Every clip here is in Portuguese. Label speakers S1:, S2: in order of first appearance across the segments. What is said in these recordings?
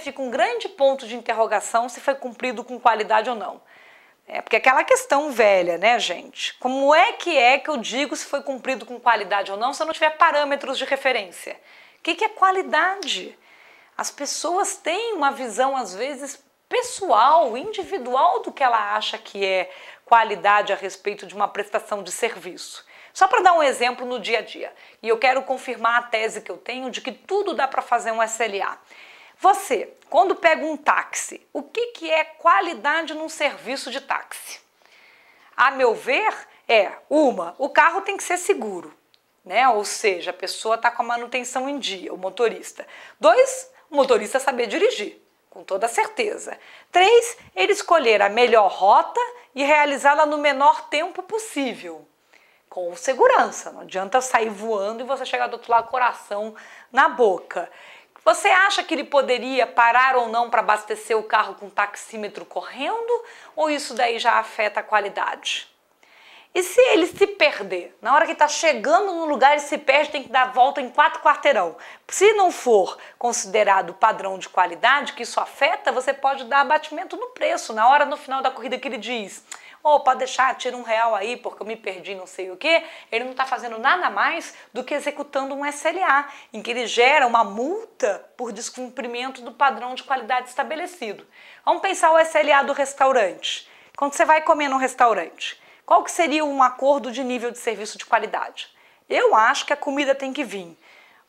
S1: fica um grande ponto de interrogação se foi cumprido com qualidade ou não. Porque aquela questão velha, né, gente? Como é que eu digo se foi cumprido com qualidade ou não se eu não tiver parâmetros de referência? O que é qualidade? As pessoas têm uma visão, às vezes, pessoal, individual do que ela acha que é qualidade a respeito de uma prestação de serviço. Só para dar um exemplo no dia a dia, e eu quero confirmar a tese que eu tenho de que tudo dá para fazer um SLA. Você, quando pega um táxi, o que é qualidade num serviço de táxi? A meu ver, o carro tem que ser seguro, né? Ou seja, a pessoa está com a manutenção em dia, o motorista. 2, o motorista saber dirigir, com toda certeza. 3, ele escolher a melhor rota e realizá-la no menor tempo possível. Com segurança, não adianta sair voando e você chegar do outro lado coração na boca. Você acha que ele poderia parar ou não para abastecer o carro com o taxímetro correndo? Ou isso daí já afeta a qualidade? E se ele se perder? Na hora que está chegando no lugar ele se perde, tem que dar a volta em 4 quarteirão. Se não for considerado padrão de qualidade, que isso afeta, você pode dar abatimento no preço. Na hora, no final da corrida que ele diz... pode deixar, tira R$1 aí porque eu me perdi não sei o que, ele não está fazendo nada mais do que executando um SLA, em que ele gera uma multa por descumprimento do padrão de qualidade estabelecido. Vamos pensar o SLA do restaurante. Quando você vai comer num restaurante, qual que seria um acordo de nível de serviço de qualidade? Eu acho que a comida tem que vir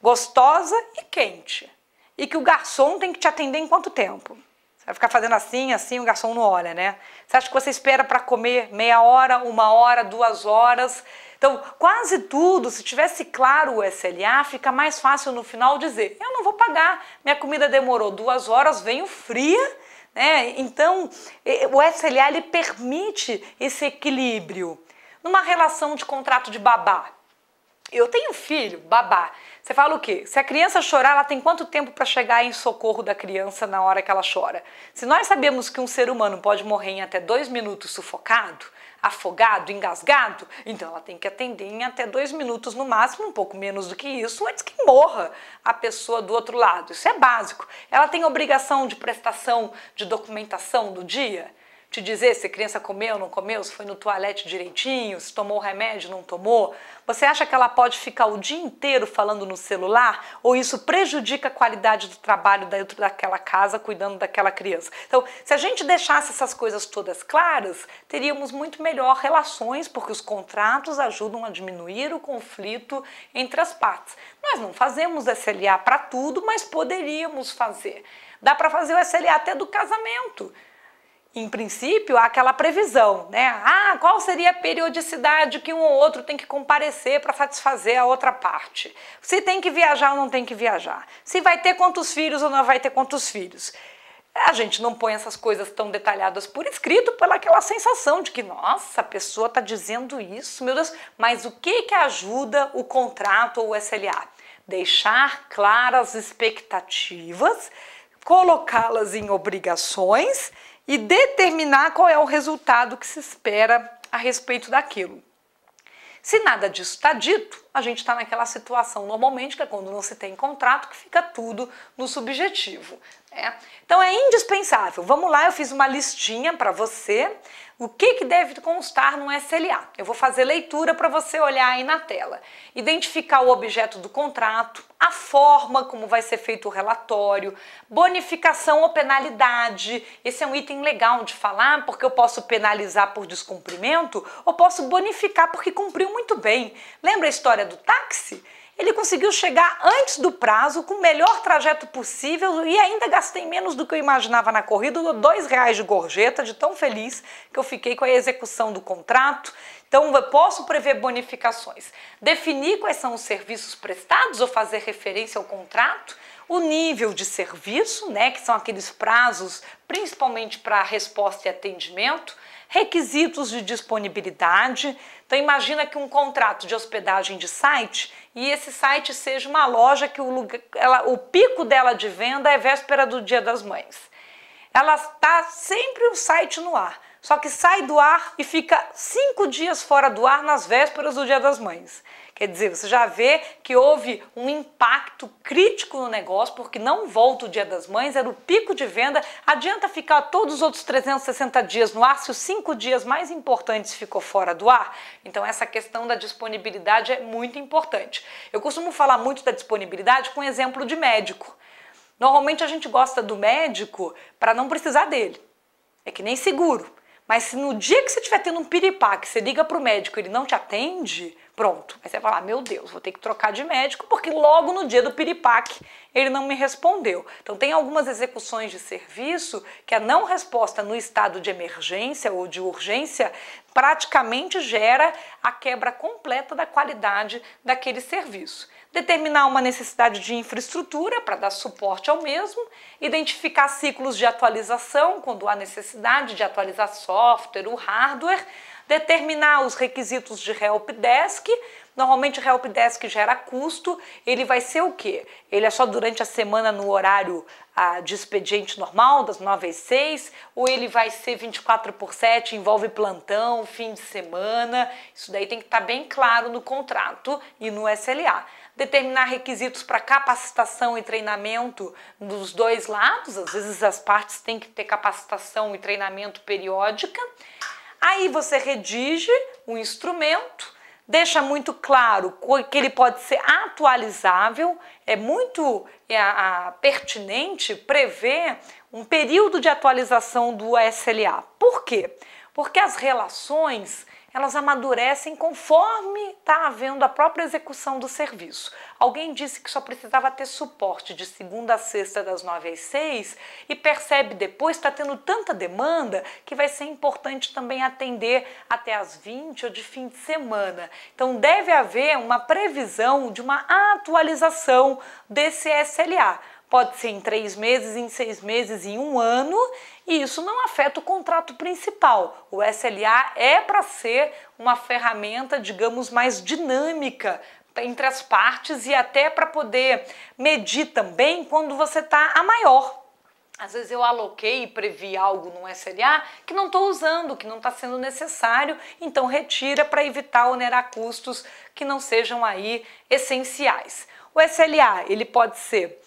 S1: gostosa e quente, e que o garçom tem que te atender em quanto tempo? Você vai ficar fazendo assim, o garçom não olha, né? Você acha que você espera para comer meia hora, 1 hora, 2 horas? Então, quase tudo, se tivesse claro o SLA, fica mais fácil no final dizer, eu não vou pagar, minha comida demorou 2 horas, veio fria, né? Então, o SLA ele permite esse equilíbrio. Numa relação de contrato de babá, eu tenho filho, babá. Você fala o quê? Se a criança chorar, ela tem quanto tempo para chegar em socorro da criança na hora que ela chora? Se nós sabemos que um ser humano pode morrer em até 2 minutos sufocado, afogado, engasgado, então ela tem que atender em até 2 minutos no máximo, um pouco menos do que isso, antes que morra a pessoa do outro lado. Isso é básico. Ela tem obrigação de prestação de documentação do dia? Te dizer se a criança comeu ou não comeu, se foi no toalete direitinho, se tomou o remédio ou não tomou? Você acha que ela pode ficar o dia inteiro falando no celular? Ou isso prejudica a qualidade do trabalho dentro daquela casa, cuidando daquela criança? Então, se a gente deixasse essas coisas todas claras, teríamos muito melhor relações, porque os contratos ajudam a diminuir o conflito entre as partes. Nós não fazemos SLA para tudo, mas poderíamos fazer. Dá para fazer o SLA até do casamento. Em princípio, há aquela previsão, né? Qual seria a periodicidade que um ou outro tem que comparecer para satisfazer a outra parte? Se tem que viajar ou não tem que viajar? Se vai ter quantos filhos ou não vai ter quantos filhos? A gente não põe essas coisas tão detalhadas por escrito pela aquela sensação de que, nossa, a pessoa está dizendo isso, meu Deus. Mas o que ajuda o contrato ou o SLA? Deixar claras as expectativas, colocá-las em obrigações e determinar qual é o resultado que se espera a respeito daquilo. Se nada disso está dito, a gente está naquela situação normalmente, que é quando não se tem contrato, que fica tudo no subjetivo. Então é indispensável. Vamos lá, eu fiz uma listinha para você. O que deve constar no SLA? Eu vou fazer leitura para você olhar aí na tela. Identificar o objeto do contrato, a forma como vai ser feito o relatório, bonificação ou penalidade. Esse é um item legal de falar, porque eu posso penalizar por descumprimento ou posso bonificar porque cumpriu muito bem. Lembra a história do táxi? Ele conseguiu chegar antes do prazo, com o melhor trajeto possível e ainda gastei menos do que eu imaginava na corrida, R$2 de gorjeta, de tão feliz que eu fiquei com a execução do contrato. Então eu posso prever bonificações, definir quais são os serviços prestados ou fazer referência ao contrato, o nível de serviço, né, que são aqueles prazos principalmente para resposta e atendimento, requisitos de disponibilidade. Então imagina que um contrato de hospedagem de site e esse site seja uma loja que o pico dela de venda é véspera do Dia das Mães. Ela está sempre o site no ar, só que sai do ar e fica 5 dias fora do ar nas vésperas do Dia das Mães. Quer dizer, você já vê que houve um impacto crítico no negócio, porque não volta o Dia das Mães, era o pico de venda. Adianta ficar todos os outros 360 dias no ar se os 5 dias mais importantes ficou fora do ar? Então essa questão da disponibilidade é muito importante. Eu costumo falar muito da disponibilidade com exemplo de médico. Normalmente a gente gosta do médico para não precisar dele. É que nem seguro. Mas se no dia que você estiver tendo um piripaque, você liga para o médico e ele não te atende, pronto. Aí você vai falar, meu Deus, vou ter que trocar de médico porque logo no dia do piripaque ele não me respondeu. Então tem algumas execuções de serviço que a não resposta no estado de emergência ou de urgência praticamente gera a quebra completa da qualidade daquele serviço. Determinar uma necessidade de infraestrutura para dar suporte ao mesmo, identificar ciclos de atualização, quando há necessidade de atualizar software, o hardware, determinar os requisitos de helpdesk. Normalmente o helpdesk gera custo, ele vai ser o quê? Ele é só durante a semana no horário de expediente normal, das 9 às 6, ou ele vai ser 24/7, envolve plantão, fim de semana. Isso daí tem que estar bem claro no contrato e no SLA. Determinar requisitos para capacitação e treinamento dos dois lados, às vezes as partes têm que ter capacitação e treinamento periódica. Aí você redige o instrumento, deixa muito claro que ele pode ser atualizável, é muito pertinente prever um período de atualização do SLA. Por quê? Porque as relações elas amadurecem conforme está havendo a própria execução do serviço. Alguém disse que só precisava ter suporte de segunda a sexta das 9 às 6 e percebe depois que está tendo tanta demanda que vai ser importante também atender até às 20 ou de fim de semana. Então deve haver uma previsão de uma atualização desse SLA. Pode ser em 3 meses, em 6 meses, em 1 ano, e isso não afeta o contrato principal. O SLA é para ser uma ferramenta, digamos, mais dinâmica entre as partes e até para poder medir também quando você está a maior. Às vezes eu aloquei e previ algo no SLA que não estou usando, que não está sendo necessário, então retira para evitar onerar custos que não sejam aí essenciais. O SLA, ele pode ser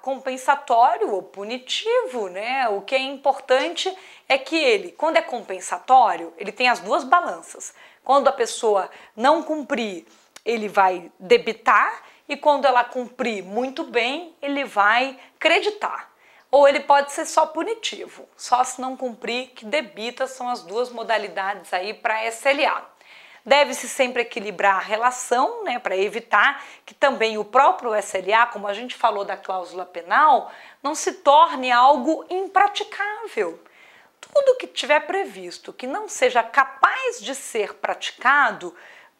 S1: compensatório ou punitivo, né? O que é importante é que ele, quando é compensatório, ele tem as duas balanças. Quando a pessoa não cumprir, ele vai debitar, e quando ela cumprir muito bem, ele vai creditar. Ou ele pode ser só punitivo, só se não cumprir que debita, são as duas modalidades aí para SLA. Deve-se sempre equilibrar a relação, né, para evitar que também o próprio SLA, como a gente falou da cláusula penal, não se torne algo impraticável. Tudo que tiver previsto que não seja capaz de ser praticado,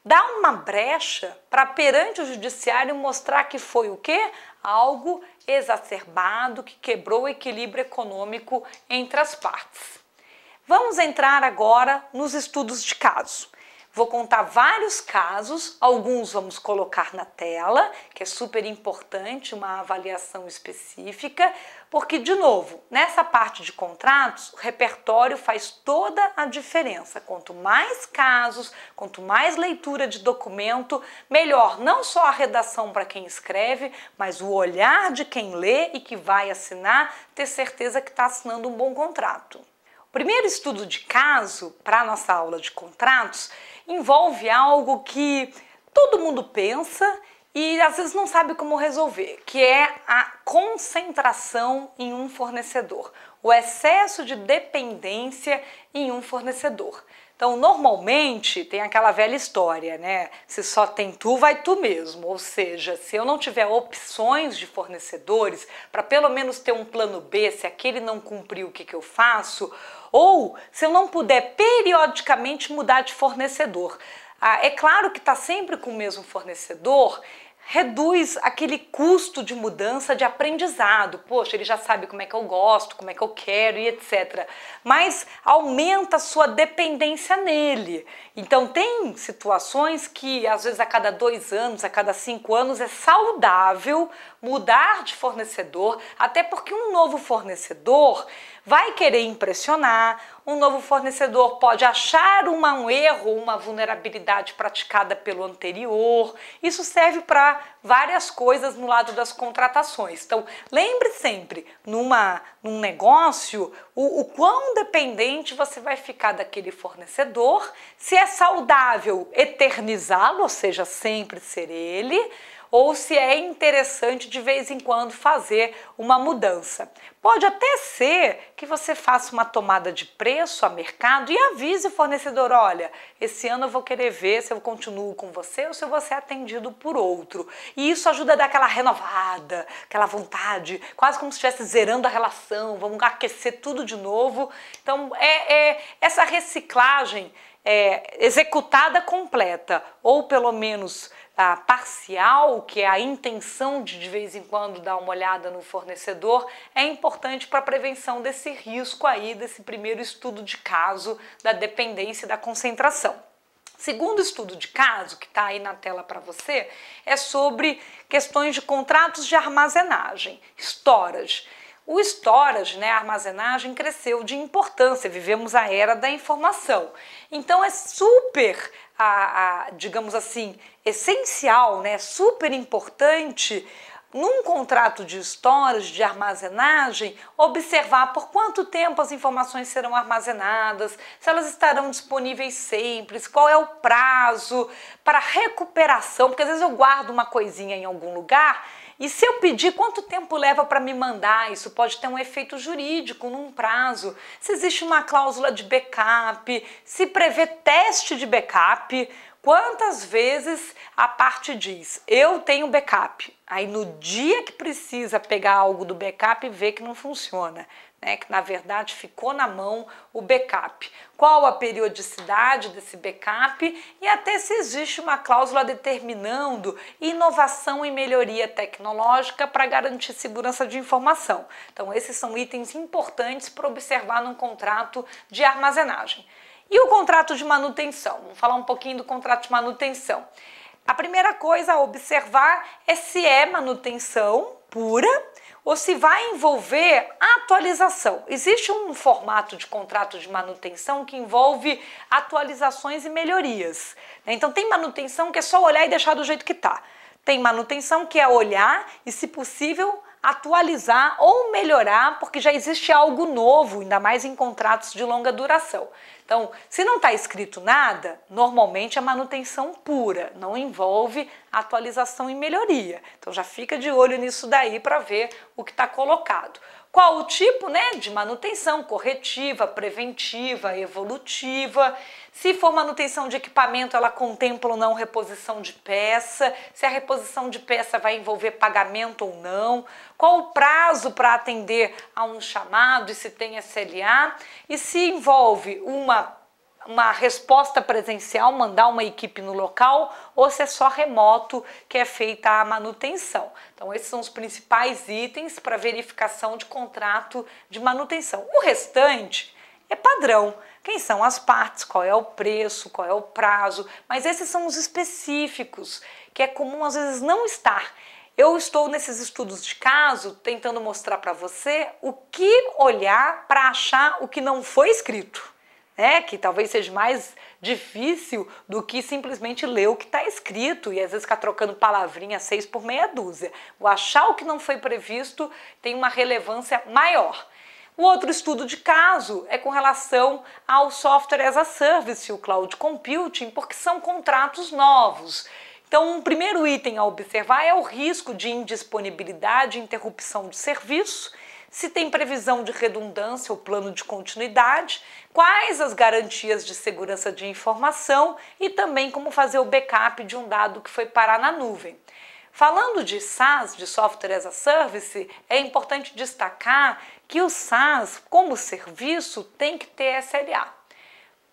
S1: dá uma brecha para perante o judiciário mostrar que foi o quê? Algo exacerbado, que quebrou o equilíbrio econômico entre as partes. Vamos entrar agora nos estudos de caso. Vou contar vários casos, alguns vamos colocar na tela, que é super importante, uma avaliação específica, porque, de novo, nessa parte de contratos, o repertório faz toda a diferença. Quanto mais casos, quanto mais leitura de documento, melhor não só a redação para quem escreve, mas o olhar de quem lê e que vai assinar, ter certeza que está assinando um bom contrato. O primeiro estudo de caso para a nossa aula de contratos envolve algo que todo mundo pensa e às vezes não sabe como resolver, que é a concentração em um fornecedor, o excesso de dependência em um fornecedor. Então, normalmente, tem aquela velha história, né? Se só tem tu, vai tu mesmo. Ou seja, se eu não tiver opções de fornecedores, para pelo menos ter um plano B, se aquele não cumprir, o que eu faço? Ou se eu não puder periodicamente mudar de fornecedor. É claro que está sempre com o mesmo fornecedor, reduz aquele custo de mudança de aprendizado. Poxa, ele já sabe como é que eu gosto, como é que eu quero e etc. Mas aumenta a sua dependência nele. Então tem situações que às vezes a cada 2 anos, a cada 5 anos é saudável mudar de fornecedor, até porque um novo fornecedor vai querer impressionar, um novo fornecedor pode achar um erro, uma vulnerabilidade praticada pelo anterior. Isso serve para várias coisas no lado das contratações. Então, lembre sempre, num negócio, o quão dependente você vai ficar daquele fornecedor, se é saudável eternizá-lo, ou seja, sempre ser ele, ou se é interessante de vez em quando fazer uma mudança. Pode até ser que você faça uma tomada de preço a mercado e avise o fornecedor, olha, esse ano eu vou querer ver se eu continuo com você ou se eu vou ser atendido por outro. E isso ajuda a dar aquela renovada, aquela vontade, quase como se estivesse zerando a relação, vamos aquecer tudo de novo. Então, essa reciclagem executada completa, ou pelo menos parcial, que é a intenção de vez em quando dar uma olhada no fornecedor, é importante para a prevenção desse risco aí, desse primeiro estudo de caso da dependência e da concentração. Segundo estudo de caso, que está aí na tela para você, é sobre questões de contratos de armazenagem, storage. O storage, a armazenagem, cresceu de importância, vivemos a era da informação. Então é super, digamos assim, essencial, super importante, num contrato de storage, de armazenagem, observar por quanto tempo as informações serão armazenadas, se elas estarão disponíveis sempre, qual é o prazo para recuperação, porque às vezes eu guardo uma coisinha em algum lugar e se eu pedir, quanto tempo leva para me mandar? Isso pode ter um efeito jurídico num prazo. Se existe uma cláusula de backup, se prevê teste de backup, quantas vezes a parte diz, eu tenho backup, aí no dia que precisa pegar algo do backup, vê que não funciona, que na verdade ficou na mão o backup. Qual a periodicidade desse backup e até se existe uma cláusula determinando inovação e melhoria tecnológica para garantir segurança de informação. Então esses são itens importantes para observar num contrato de armazenagem. E o contrato de manutenção? Vamos falar um pouquinho do contrato de manutenção. A primeira coisa a observar é se é manutenção pura ou se vai envolver atualização. Existe um formato de contrato de manutenção que envolve atualizações e melhorias. Então tem manutenção que é só olhar e deixar do jeito que está. Tem manutenção que é olhar e, se possível, atualizar ou melhorar, porque já existe algo novo, ainda mais em contratos de longa duração. Então, se não está escrito nada, normalmente é manutenção pura, não envolve atualização e melhoria. Então já fica de olho nisso daí para ver o que está colocado. Qual o tipo de manutenção? Corretiva, preventiva, evolutiva. Se for manutenção de equipamento, ela contempla ou não reposição de peça. Se a reposição de peça vai envolver pagamento ou não. Qual o prazo para atender a um chamado e se tem SLA. E se envolve uma resposta presencial, mandar uma equipe no local, ou se é só remoto que é feita a manutenção. Então esses são os principais itens para verificação de contrato de manutenção. O restante é padrão. Quem são as partes, qual é o preço, qual é o prazo, mas esses são os específicos, que é comum às vezes não estar. Eu estou nesses estudos de caso tentando mostrar para você o que olhar para achar o que não foi escrito. Que talvez seja mais difícil do que simplesmente ler o que está escrito e às vezes ficar trocando palavrinha 6 por meia dúzia. O achar o que não foi previsto tem uma relevância maior. O outro estudo de caso é com relação ao software as a service, o cloud computing, porque são contratos novos. Então, um primeiro item a observar é o risco de indisponibilidade e interrupção de serviço, se tem previsão de redundância ou plano de continuidade, quais as garantias de segurança de informação e também como fazer o backup de um dado que foi parar na nuvem. Falando de SaaS, de Software as a Service, é importante destacar que o SaaS, como serviço, tem que ter SLA.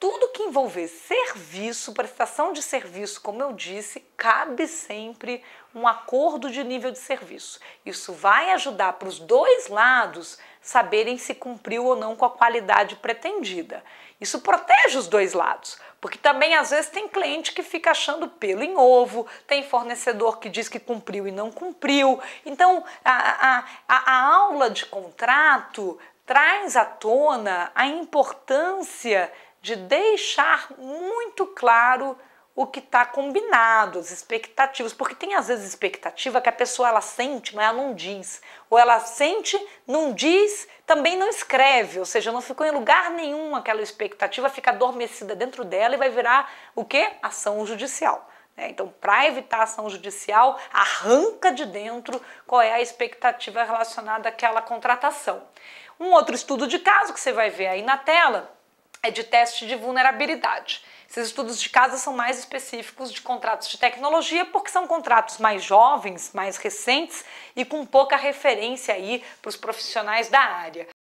S1: Tudo que envolver serviço, prestação de serviço, como eu disse, cabe sempre um acordo de nível de serviço. Isso vai ajudar para os dois lados saberem se cumpriu ou não com a qualidade pretendida. Isso protege os dois lados, Porque também às vezes tem cliente que fica achando pelo em ovo, tem fornecedor que diz que cumpriu e não cumpriu. Então a aula de contrato traz à tona a importância de deixar muito claro o que está combinado, as expectativas, porque tem às vezes expectativa que a pessoa ela sente, mas ela não diz, ou ela sente, não diz, também não escreve, ou seja, não ficou em lugar nenhum aquela expectativa, fica adormecida dentro dela e vai virar o quê? Ação judicial. Então, para evitar ação judicial, arranca de dentro qual é a expectativa relacionada àquela contratação. Um outro estudo de caso que você vai ver aí na tela é de teste de vulnerabilidade. Esses estudos de caso são mais específicos de contratos de tecnologia porque são contratos mais jovens, mais recentes e com pouca referência aí para os profissionais da área.